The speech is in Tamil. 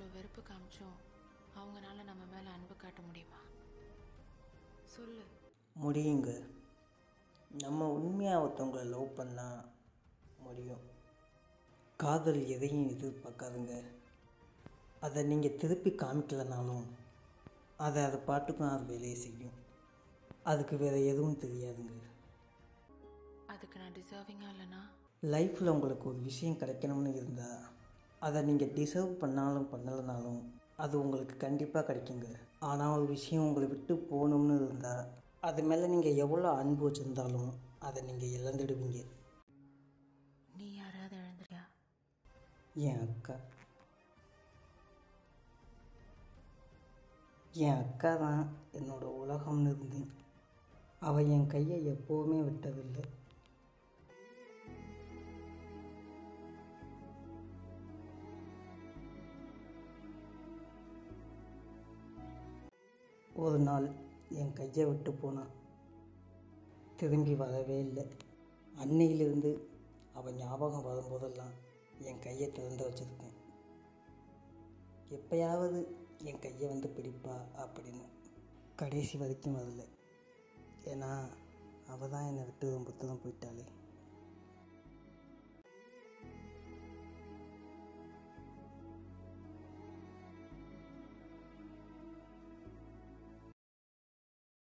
இவ்வளோ வெறுப்பு காமிச்சோம் அவங்களால நம்ம மேலே அன்பு காட்ட முடியுமா? சொல்லு. முடியுங்க. நம்ம உண்மையாக ஒருத்தவங்களை லவ் பண்ணால் முடியும். காதல் எதையும் எதிர்பார்க்காதுங்க. அதை நீங்கள் திருப்பி காமிக்கலைனாலும் அது பாட்டுக்கும் அது வேலையை செய்யும். அதுக்கு வேறு எதுவும் தெரியாதுங்க. அதுக்கு நான் டிசர்விங்காக இல்லைனா? லைஃப்பில் உங்களுக்கு ஒரு விஷயம் கிடைக்கணும்னு இருந்தால் அதை நீங்கள் டிசர்வ் பண்ணாலும் பண்ணலைனாலும் அது உங்களுக்கு கண்டிப்பாக கிடைக்குங்க. ஆனால் ஒரு விஷயம் உங்களை விட்டு போகணும்னு இருந்தால் அது மேலே நீங்கள் எவ்வளோ அன்பு வச்சுருந்தாலும் அதை நீங்கள் இழந்துடுவீங்க. நீ யாராவது இழந்துட்டியா? என் அக்கா தான் என்னோடய உலகம்னு இருந்தேன். அவள் என் கையை எப்போவுமே விட்டதில்லை. ஒரு நாள் என் கையை விட்டு போனான். திரும்பி வரவே இல்லை. அன்னையிலிருந்து அவன் ஞாபகம் வரும்போதெல்லாம் என் கையை திறந்து வச்சுருக்கேன். எப்பயாவது என் கையை வந்து பிடிப்பா அப்படின்னு. கடைசி வரைக்கும் வரல. ஏன்னா அவள் தான் என்னை விட்டு ரொம்ப தூரம் போயிட்டாளே.